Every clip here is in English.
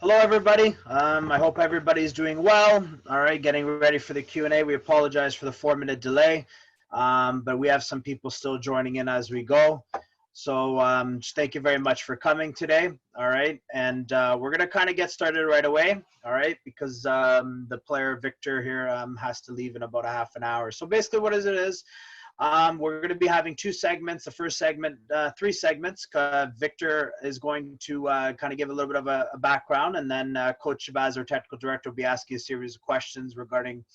Hello, everybody. I hope everybody's doing well. All right, getting ready for the Q&A. We apologize for the 4-minute delay, but we have some people still joining in as we go. So just thank you very much for coming today. All right, and we're going to kind of get started right away. All right, because the player Victor here has to leave in about a half an hour. So basically what is, we're going to be having two segments. The first segment, three segments. Victor is going to kind of give a little bit of a background, and then Coach Shabazz, our technical director, will be asking a series of questions regarding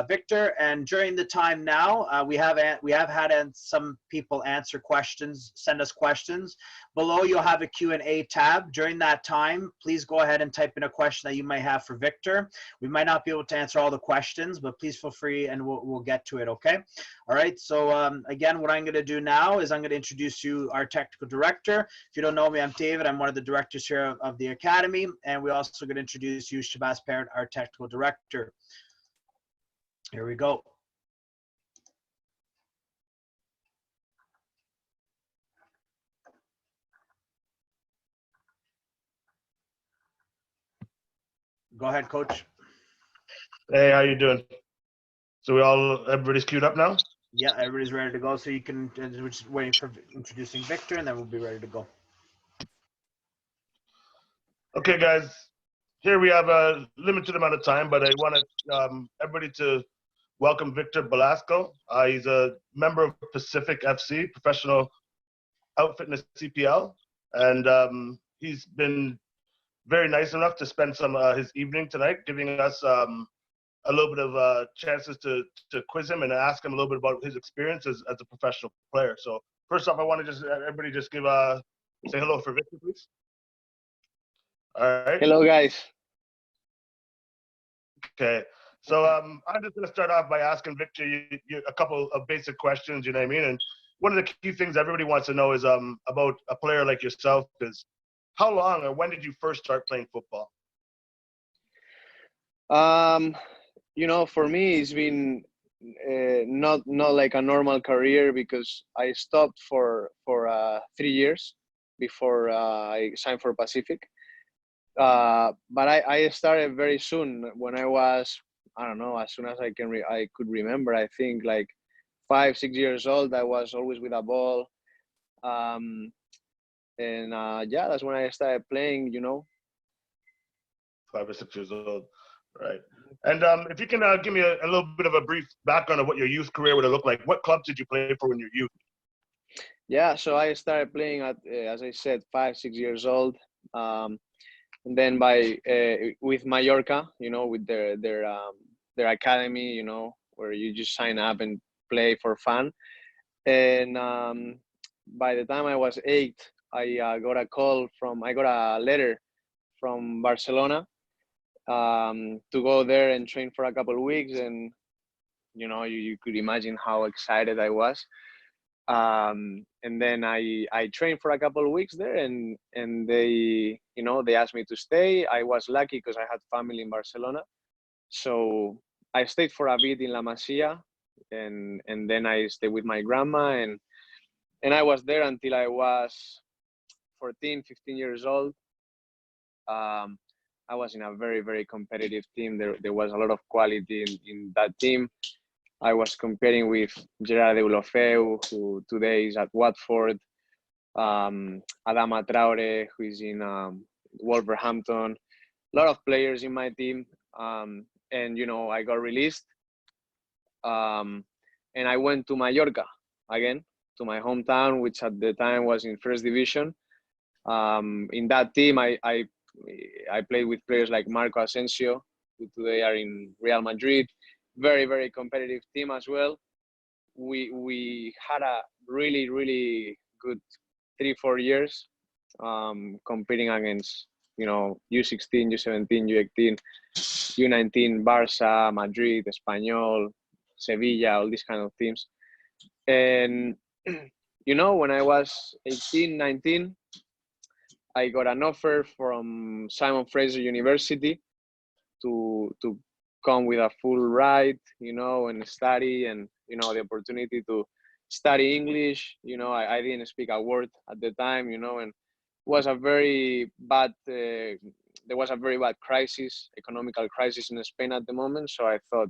Victor. And during the time now, we have had some people answer questions, send us questions. Below, you'll have a Q&A tab. During that time, please go ahead and type in a question that you might have for Victor. We might not be able to answer all the questions, but please feel free and we'll get to it, okay? All right, so again, what I'm going to do now is I'm going to introduce you our technical director. If you don't know me, I'm David. I'm one of the directors here of the Academy, and we also going to introduce you Shabazz Parent, our technical director. Here we go. Go ahead, Coach. Hey, how you doing? So everybody's queued up now? Yeah, everybody's ready to go. So you can, we're just waiting for introducing Victor, and then we'll be ready to go. Okay, guys. Here we have a limited amount of time, but I want everybody to welcome Victor Blasco. He's a member of Pacific FC, professional outfit in the CPL, and he's been very nice enough to spend some his evening tonight, giving us a little bit of chances to quiz him and ask him a little bit about his experience as a professional player. So first off, I want to everybody just give say hello for Victor, please. All right. Hello, guys. Okay. So I'm just going to start off by asking Victor you a couple of basic questions, you know what I mean? And one of the key things everybody wants to know is about a player like yourself is how long or when did you first start playing football? You know, for me, it's been not like a normal career because I stopped for 3 years before I signed for Pacific. But I started very soon when I was, I don't know, as soon as I could remember. I think like 5, 6 years old. I was always with a ball, and yeah, that's when I started playing. You know, 5 or 6 years old, right? And if you can give me a little bit of a brief background of what your youth career would have looked like. What clubs did you play for in your youth? Yeah, so I started playing at, as I said, 5, 6 years old. And then with Mallorca, you know, with their academy, you know, where you just sign up and play for fun. And by the time I was 8, I got a letter from Barcelona to go there and train for a couple of weeks. And you know, you could imagine how excited I was. And then I trained for a couple of weeks there, and they, you know, they asked me to stay. I was lucky because I had family in Barcelona, so I stayed for a bit in La Masia, and then I stayed with my grandma, and I was there until I was 14, 15 years old. I was in a very, very competitive team. There was a lot of quality in that team. I was comparing with Gerard Deulofeu, who today is at Watford, Adama Traore, who is in Wolverhampton. A lot of players in my team. And, you know, I got released. And I went to Mallorca again, to my hometown, which at the time was in First Division. In that team, I played with players like Marco Asensio, who today are in Real Madrid. Very, very competitive team as well. We had a really, really good 3-4 years competing against, you know, U16, U17, U18, U19, Barça, Madrid, Espanyol, Sevilla, all these kind of teams. And, you know, when I was 18, 19, I got an offer from Simon Fraser University to come with a full ride, you know, and study, and, you know, the opportunity to study English. You know, I didn't speak a word at the time, you know, and it was a very bad there was a very bad crisis, economical crisis in Spain at the moment. So I thought,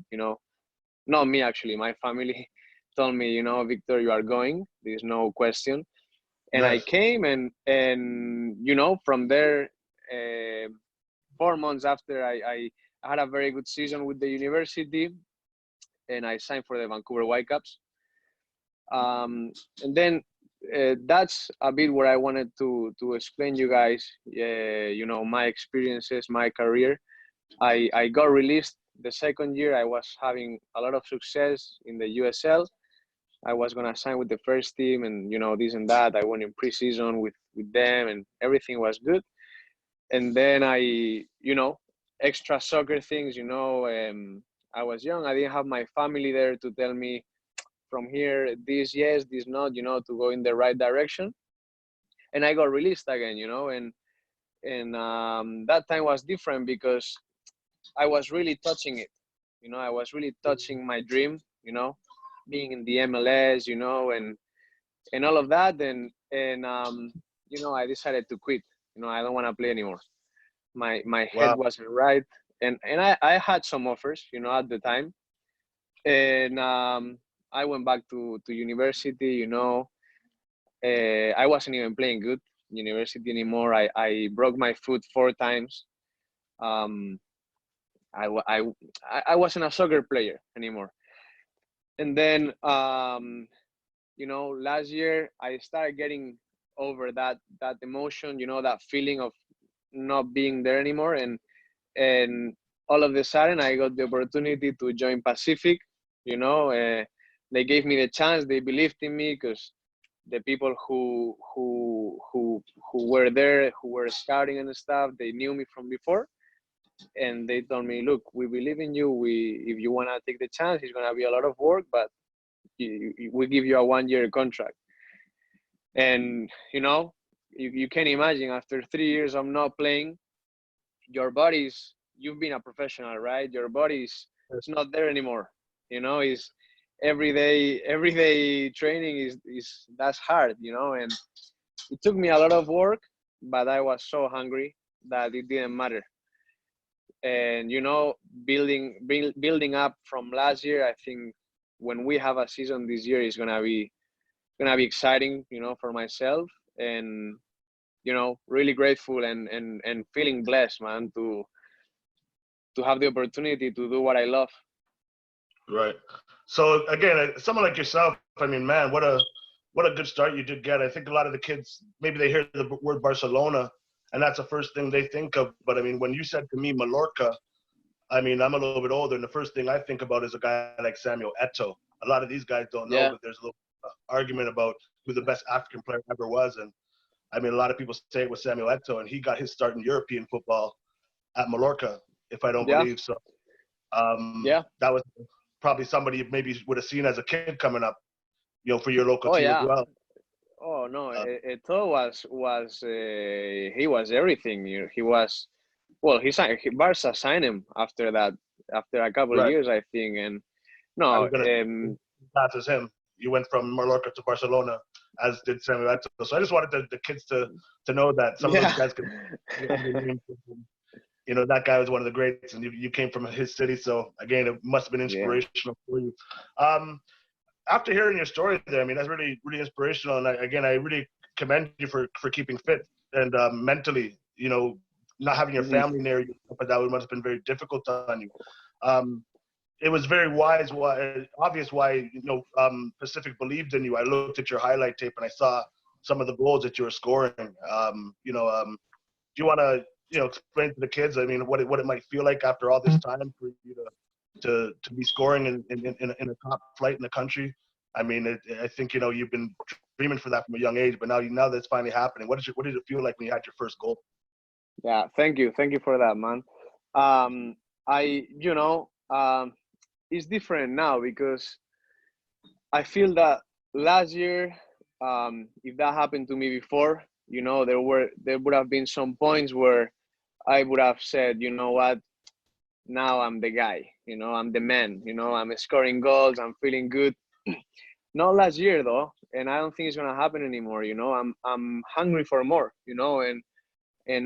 not me actually, my family told me, Victor, you are going. There's no question. And I Nice. came, and from there, 4 months after, I had a very good season with the university, and I signed for the Vancouver Whitecaps. And then that's a bit where I wanted to explain you guys, my experiences, my career. I got released the second year. I was having a lot of success in the USL. I was gonna sign with the first team, and this and that. I went in preseason with them, and everything was good. And then extra soccer things. I was young. I didn't have my family there to tell me from here this yes, this not. To go in the right direction. And I got released again. And that time was different because I was really touching it. I was really touching my dream. Being in the MLS, and all of that. And I decided to quit. I don't want to play anymore. My head Wow. wasn't right. And I had some offers, at the time. And I went back to university, I wasn't even playing good university anymore. I broke my foot 4 times. Um, I wasn't a soccer player anymore. And then, last year I started getting over that emotion, that feeling of not being there anymore. And all of a sudden I got the opportunity to join Pacific. They gave me the chance. They believed in me because the people who were there, who were scouting and stuff, they knew me from before. And they told me, look, we believe in you. If you want to take the chance, it's going to be a lot of work, but we give you a 1-year contract. And you can imagine, after 3 years of not playing, you've been a professional, right? Your body's it's not there anymore. Is everyday training is that's hard. And it took me a lot of work, but I was so hungry that it didn't matter. And building up from last year, I think when we have a season this year is gonna be exciting, for myself. And really grateful and feeling blessed, man, to have the opportunity to do what I love. Right. So again, someone like yourself, I mean, man, what a good start you did get. I think a lot of the kids, maybe they hear the word Barcelona, and that's the first thing they think of. But I mean, when you said to me Mallorca, I mean, I'm a little bit older, and the first thing I think about is a guy like Samuel Eto'o. A lot of these guys don't know, Yeah. but there's a little argument about who the best African player ever was. And I mean, a lot of people say it was Samuel Eto'o, and he got his start in European football at Mallorca, if I don't Yeah. believe so. Yeah. That was probably somebody you maybe would have seen as a kid coming up, for your local Oh team as yeah. well. Oh no, Eto'o was he was everything. He was, well, Barca signed him after that, after a couple of Right. years, I think. And I no, was going to pass as him. You went from Mallorca to Barcelona, as did Samuel Eto'o. So I just wanted the kids to know that some of those guys could, that guy was one of the greats, and you came from his city. So again, it must have been inspirational for you. After hearing your story there, I mean, that's really, really inspirational. And I really commend you for keeping fit and mentally, not having your family near you, but that must have been very difficult on you. It was very obvious why, Pacific believed in you. I looked at your highlight tape and I saw some of the goals that you were scoring. Do you want to, explain to the kids, I mean, what it might feel like after all this time for you to be scoring in a top flight in the country? I mean, I think, you've been dreaming for that from a young age, but now that's finally happening. What did it feel like when you had your first goal? Yeah, thank you for that, man. It's different now because I feel that last year, if that happened to me before, there would have been some points where I would have said, you know what, now I'm the guy, I'm the man, I'm scoring goals, I'm feeling good. Not last year though, and I don't think it's gonna happen anymore. I'm hungry for more, and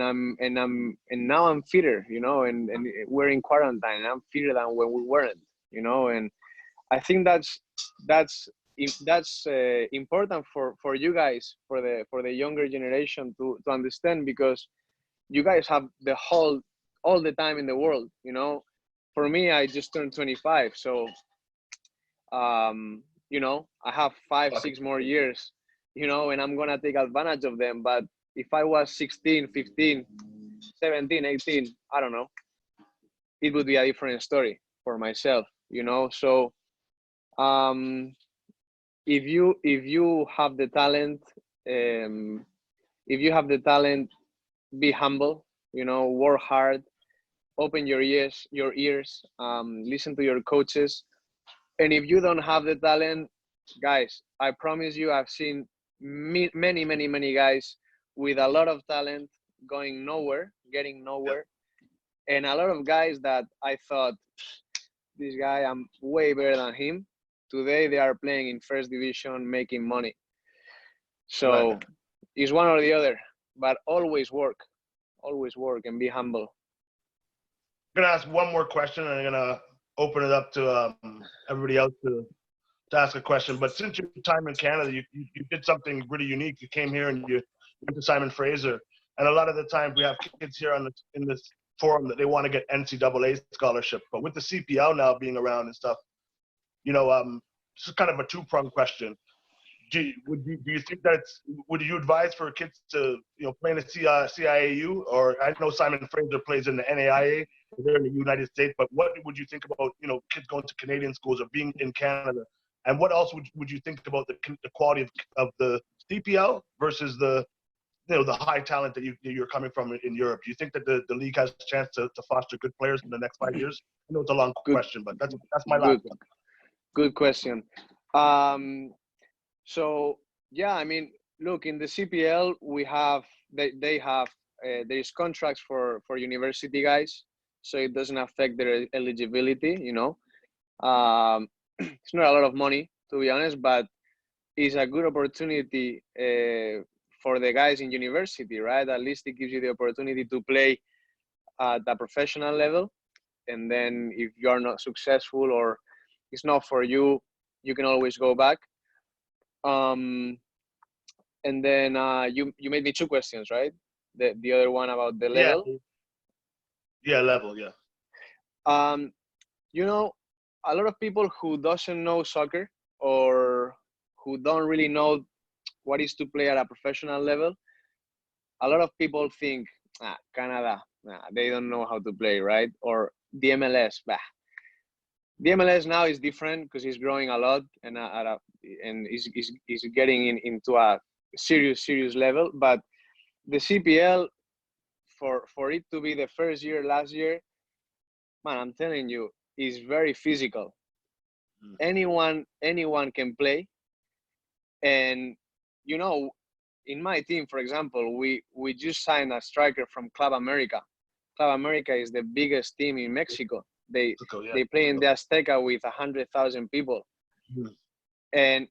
now I'm fitter, you know, and we're in quarantine and I'm fitter than when we weren't, you know. And I think that's important for you guys, for the younger generation to understand, because you guys have all the time in the world, you know. For me, I just turned 25, so you know, I have 5-6 more years, you know, and I'm gonna take advantage of them. But if I was 16, 15, 17, 18, I don't know, it would be a different story for myself, you know. So um if you have the talent, um if you have the talent, be humble, you know, work hard, open your ears, listen to your coaches. And if you don't have the talent, guys, I promise you, I've seen many guys with a lot of talent going nowhere, getting nowhere, and a lot of guys that I thought, this guy, I'm way better than him. Today they are playing in first division, making money. So Right. it's one or the other, but always work and be humble. I'm gonna ask one more question, and I'm gonna open it up to everybody else to ask a question. But since your time in Canada, you did something really unique. You came here and you went to Simon Fraser, and a lot of the times we have kids here in this forum that they want to get NCAA scholarship, but with the CPL now being around and stuff, you know, this is kind of a two-pronged question. Do you think would you advise for kids to, you know, play in the CIAU, or I know Simon Fraser plays in the NAIA, they're in the United States, but what would you think about, you know, kids going to Canadian schools or being in Canada? And what else would you think about the quality of the CPL versus the, you know, the high talent that you're coming from in Europe? Do you think that the league has a chance to foster good players in the next 5 years? I know it's a long Good, question, but that's my last good, one. good question. So yeah, I mean, look, in the CPL we have they have there is contracts for university guys, so it doesn't affect their eligibility. You know, it's not a lot of money, to be honest, but it's a good opportunity for the guys in university, right? At least it gives you the opportunity to play at the professional level, and then if you are not successful or it's not for you, you can always go back. Um, and then you made me two questions, right? The other one about the Yeah, level. yeah, level, yeah. Um, you know, a lot of people who doesn't know soccer or who don't really know what is to play at a professional level, a lot of people think, Canada, they don't know how to play, right? Or the MLS, bah. The MLS now is different because it's growing a lot and is getting into a serious level. But the CPL, for it to be the first year last year, man, I'm telling you, is very physical. Anyone can play, and you know, in my team, for example, we just signed a striker from Club America. Club America is the biggest team in Mexico. They play in the Azteca with 100,000 people, and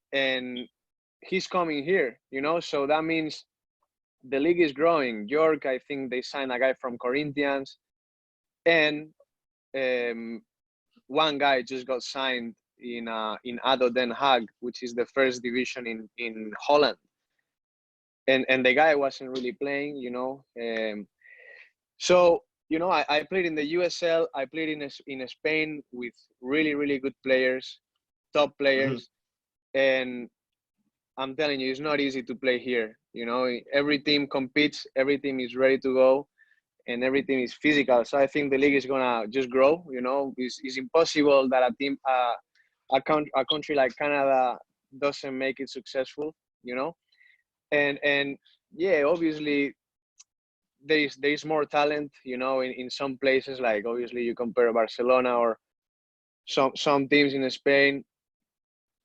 he's coming here, you know. So that means the league is growing. York, I think they signed a guy from Corinthians, and one guy just got signed in ADO Den Haag, which is the first division in Holland. And the guy wasn't really playing, you know. So you know, I played in the USL. I played in Spain with really good players, top players, and I'm telling you, it's not easy to play here. You know, every team competes, every team is ready to go, and everything is physical. So I think the league is gonna just grow. You know, it's impossible that a country like Canada doesn't make it successful. You know, and yeah, obviously there is more talent. You know, in some places, like obviously you compare Barcelona or some teams in Spain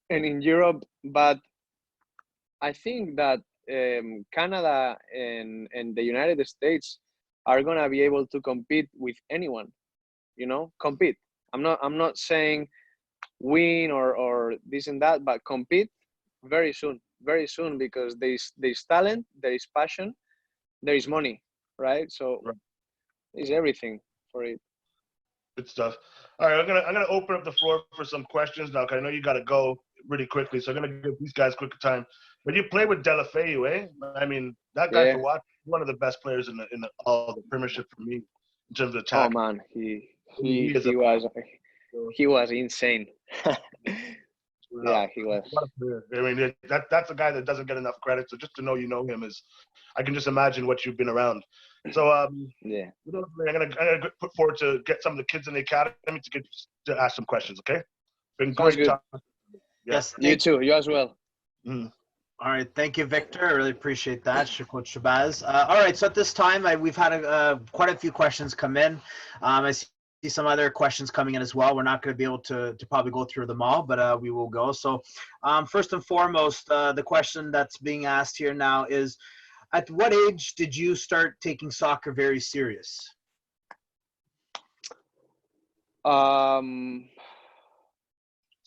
and in Europe, but I think that Canada and the United States are gonna be able to compete with anyone. You know, compete. I'm not saying win or this and that, but compete very soon, because there's talent, there is passion, there is money. right? So Right. it's everything for it. Good stuff. All right, I'm gonna open up the floor for some questions now. 'Cause I know you got to go really quickly, so I'm gonna give these guys quick time. But you play with Delafeu, eh? I mean, that guy Yeah. for what? One of the best players in all the Premiership for me in terms of Oh attack. man, He is a he was insane. Yeah, he was. what a player. I mean, that's a guy that doesn't get enough credit. So just to know you know him is, I can just imagine what you've been around. So Yeah. I'm gonna put forward to get some of the kids in the academy to ask some questions. Okay, been Sounds great good. talking. Yeah. Yes. You too. You as well. Mm. All right, thank you, Victor. I really appreciate that, Coach Shabazz. All right, so at this time, we've had quite a few questions come in. I see some other questions coming in as well. We're not going to be able to probably go through them all, but we will go. So first and foremost, the question that's being asked here now is, at what age did you start taking soccer very serious?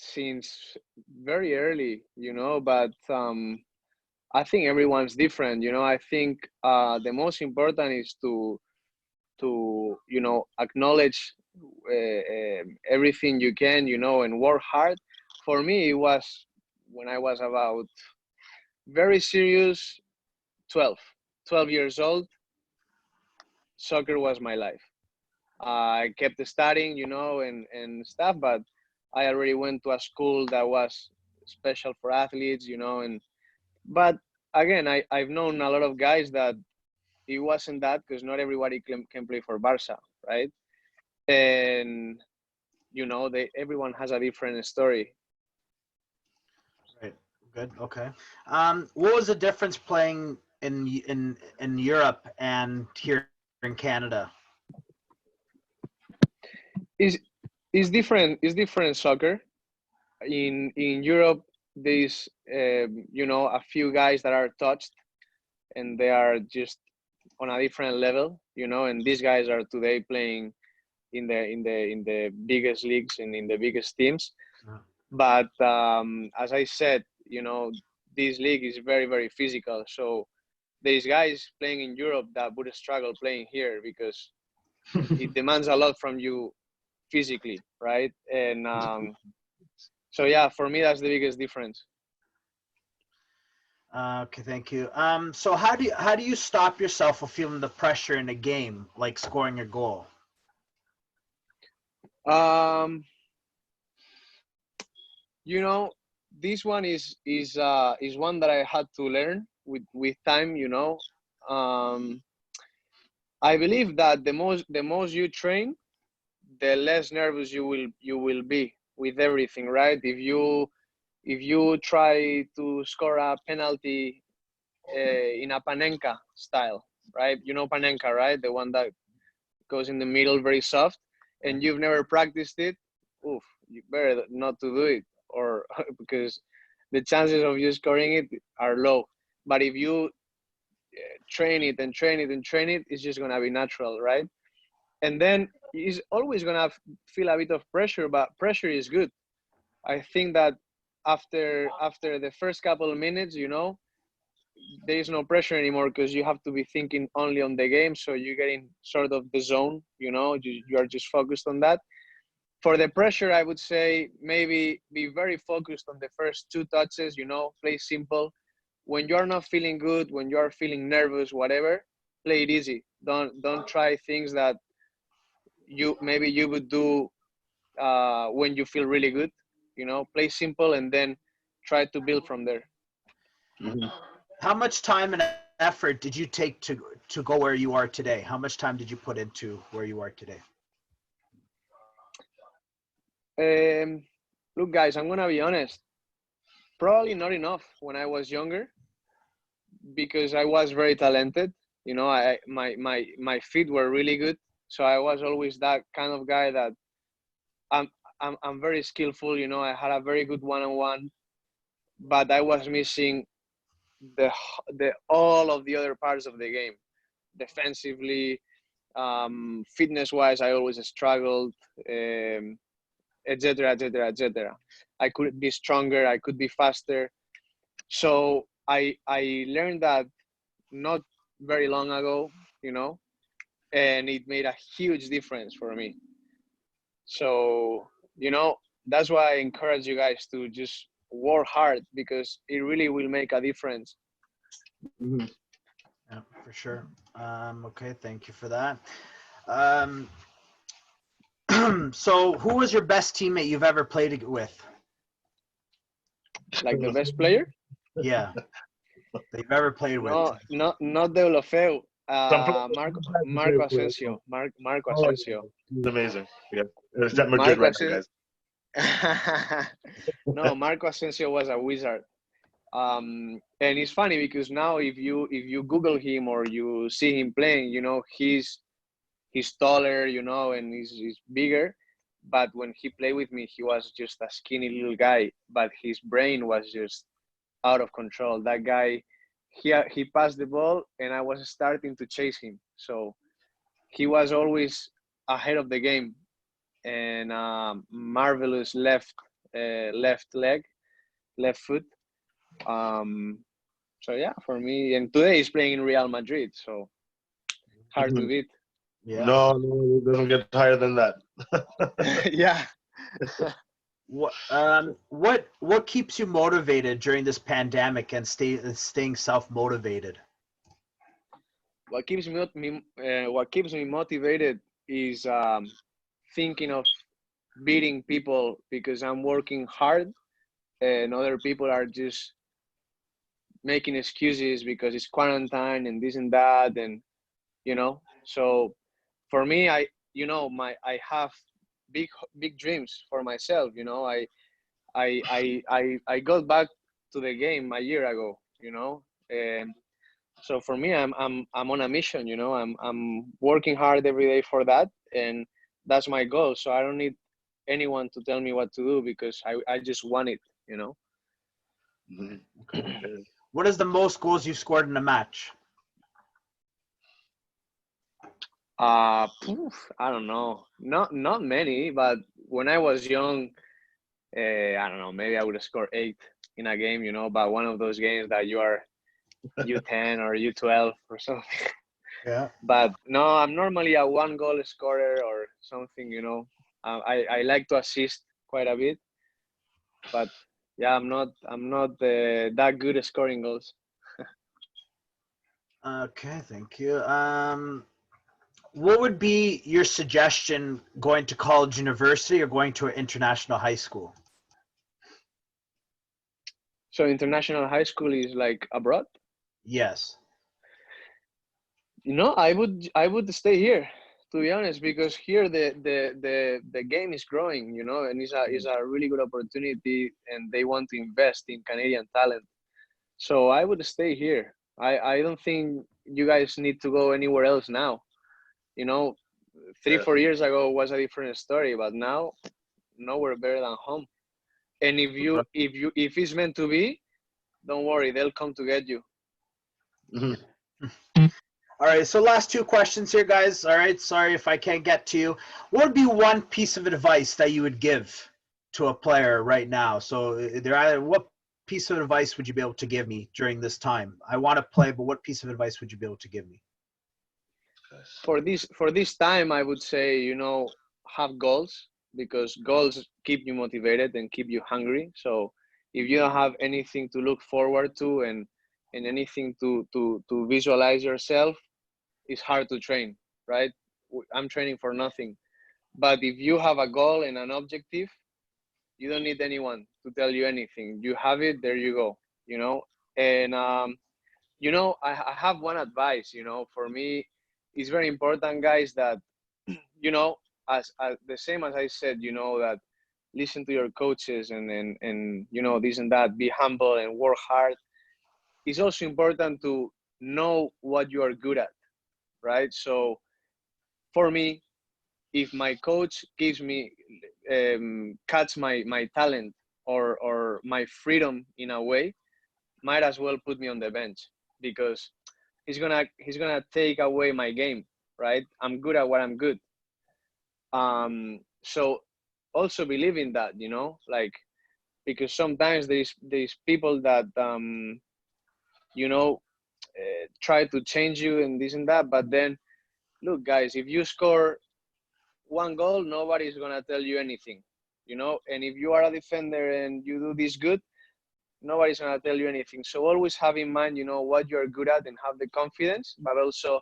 Since very early, but I think everyone's different. I think the most important is to acknowledge everything you can, and work hard. For me, it was when I was about very serious 12 years old. Soccer was my life. I kept studying, and stuff, but I already went to a school that was special for athletes, but again, I've known a lot of guys that it wasn't that, because not everybody can play for Barca, right? And everyone has a different story. Right. Good. Okay. What was the difference playing in Europe and here in Canada? Is different soccer. In Europe, there's a few guys that are touched, and they are just on a different level, and these guys are today playing in the biggest leagues and in the biggest teams. But as I said, this league is very, very physical. So there's guys playing in Europe that would struggle playing here, because it demands a lot from you physically, right? And so yeah, for me, that's the biggest difference. Okay, thank you. So how do you stop yourself from feeling the pressure in a game, like scoring a goal? Um, this one is one that I had to learn with time. I believe that the most you train, the less nervous you will be with everything, right? If you try to score a penalty in a panenka style, right? Panenka, right? The one that goes in the middle, very soft, and you've never practiced it, oof, you better not to do it, or because the chances of you scoring it are low. But if you train it and train it and train it, it's just gonna be natural, right? And then it's always gonna feel a bit of pressure, but pressure is good. I think that after the first couple of minutes, there is no pressure anymore, because you have to be thinking only on the game. So you get in sort of the zone, you are just focused on that. For the pressure, I would say maybe be very focused on the first two touches, play simple. When you are not feeling good, when you are feeling nervous, whatever, play it easy. Don't try things that you would do when you feel really good. Play simple, and then try to build from there. Mm-hmm. How much time and effort did you take to go where you are today? How much time did you put into where you are today? Look, guys, I'm gonna be honest. Probably not enough when I was younger, because I was very talented. My feet were really good, so I was always that kind of guy that I'm very skillful. I had a very good one-on-one, but I was missing the all of the other parts of the game. Defensively, fitness-wise, I always struggled, etc., etc., etc. I could be stronger, I could be faster. So I learned that not very long ago, you know, and it made a huge difference for me. So, you know, that's why I encourage you guys to just work hard, because it really will make a difference. Mhm. Yeah, for sure. Okay, thank you for that. Um, so, who was your best teammate you've ever played with? Like the best player? Yeah, that you've ever played with. No, not Deulofeu. Some Marco Asensio. Marco Oh, Asensio. he's amazing. Yeah, it's at Madrid Marco right now, Asensio. guys. No, Marco Asensio was a wizard. And it's funny because now if you Google him or you see him playing, you know, he's taller, you know, and he's bigger. But when he played with me, he was just a skinny little guy, but his brain was just out of control. That guy, he passed the ball, and I was starting to chase him. So he was always ahead of the game, and marvelous left leg, left foot. Um, so yeah, for me, and today he's playing in Real Madrid, so hard to Mhm. beat. Yeah. No, it doesn't get higher than that. Yeah. What keeps you motivated during this pandemic and staying self-motivated? What keeps me motivated is thinking of beating people, because I'm working hard and other people are just making excuses because it's quarantine and this and that, and you know. So for me, I have big big dreams for myself. You know, I got back to the game a year ago. You know, and so for me, I'm on a mission. You know, I'm working hard every day for that, and that's my goal. So I don't need anyone to tell me what to do, because I just want it. You know. Mhm. Okay. Yeah. What is the most goals you've scored in a match? I don't know. Not many, but when I was young, I don't know. Maybe I would score 8 in a game. You know, but one of those games that you are U10 or U12 or something. Yeah. But no, I'm normally a one goal scorer or something. You know, I like to assist quite a bit, but yeah, I'm not that good at scoring goals. Okay, thank you. What would be your suggestion going to college, university, or going to an international high school? So international high school is like abroad. Yes. You know, I would stay here, to be honest, because here the game is growing, you know, and it's a really good opportunity, and they want to invest in Canadian talent. So I would stay here. I don't think you guys need to go anywhere else now. You know, three Yeah. 4 years ago was a different story, but now nowhere better than home. And if it's meant to be, don't worry, they'll come to get you. Mhm. All right, so last two questions here, guys. All right, sorry if I can't get to you. What would be one piece of advice that you would give to a player right now? So they're either, what piece of advice would you be able to give me during this time? I want to play, but what piece of advice would you be able to give me? For this time, I would say, have goals, because goals keep you motivated and keep you hungry. So if you don't have anything to look forward to, and anything to visualize yourself, it's hard to train, right? I'm training for nothing. But if you have a goal and an objective, you don't need anyone to tell you anything. You have it, there you go. you know and I have one advice. For me, it's very important, guys, that you know as the same as I said, that listen to your coaches, and this and that, be humble and work hard. It's also important to know what you are good at, right? So for me, if my coach gives me cuts my talent, or my freedom in a way, might as well put me on the bench, because he's gonna take away my game, right? I'm good at what I'm good. So also believe in that, like, because sometimes there's people that you know try to change you and this and that. But then, look, guys, if you score one goal, nobody's gonna tell you anything, you know. And if you are a defender and you do this good, nobody's gonna tell you anything. So always have in mind, you know, what you're good at and have the confidence, but also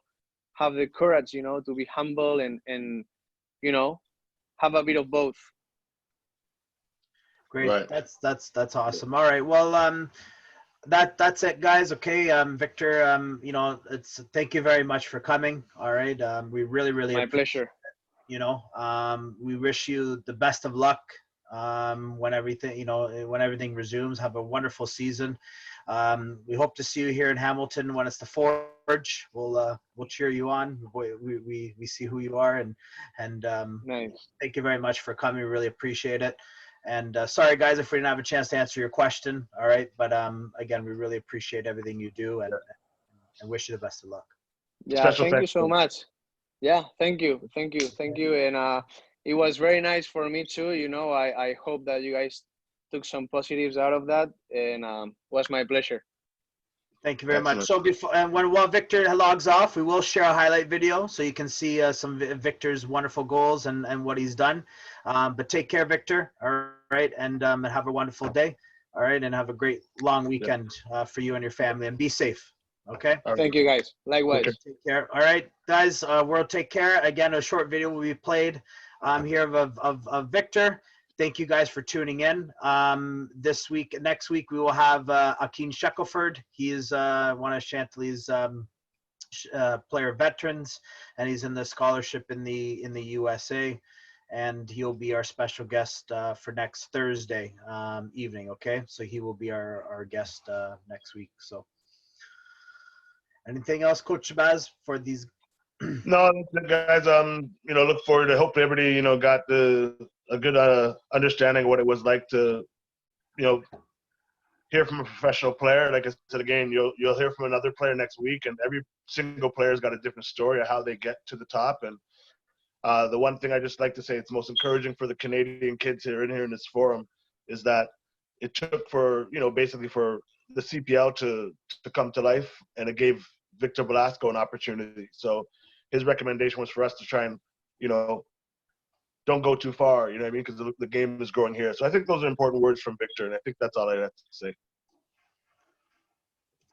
have the courage, you know, to be humble and you know, have a bit of both. Great. Right. That's awesome. All right. Well, that's it, guys. Okay. Victor, you know, thank you very much for coming. All right. We really My pleasure. you know, we wish you the best of luck when everything, you know, when everything resumes. Have a wonderful season. We hope to see you here in Hamilton when it's the Forge. We'll cheer you on. We see who you are, and Nice. thank you very much for coming. We really appreciate it. And sorry, guys, if we didn't have a chance to answer your question. All right, but again, we really appreciate everything you do, and wish you the best of luck. Yeah, Special thank you thanks. so much. Yeah, thank you. And it was very nice for me too. You know, I hope that you guys took some positives out of that, and was my pleasure. Thank you very much. Excellent. So before, and while Victor logs off, we will share a highlight video so you can see some Victor's wonderful goals and what he's done. But take care, Victor. All right, and have a wonderful day. All right, and have a great long weekend for you and your family, and be safe. Okay. All right. Thank you, guys. Likewise. Okay. Take care. All right, guys. World, take care. Again, a short video will be played here of Victor. Thank you guys for tuning in. Next week, we will have Akin Shackelford. He is one of Chantilly's player veterans, and he's in the scholarship in the USA. And he'll be our special guest for next Thursday evening. Okay, so he will be our guest next week. So, anything else, Coach Shabazz, for these? No, that's it, guys. You know, look forward to. Hope everybody, you know, got a good understanding of what it was like to, you know, hear from a professional player. Like I said again, you'll hear from another player next week, and every single player's got a different story of how they get to the top. And the one thing I just like to say, it's most encouraging for the Canadian kids here in this forum, is that it took for, you know, basically for the CPL to come to life, and it gave Victor Blasco an opportunity. So his recommendation was for us to try and, you know, don't go too far, you know what I mean? Because the game is growing here. So I think those are important words from Victor, and I think that's all I have to say.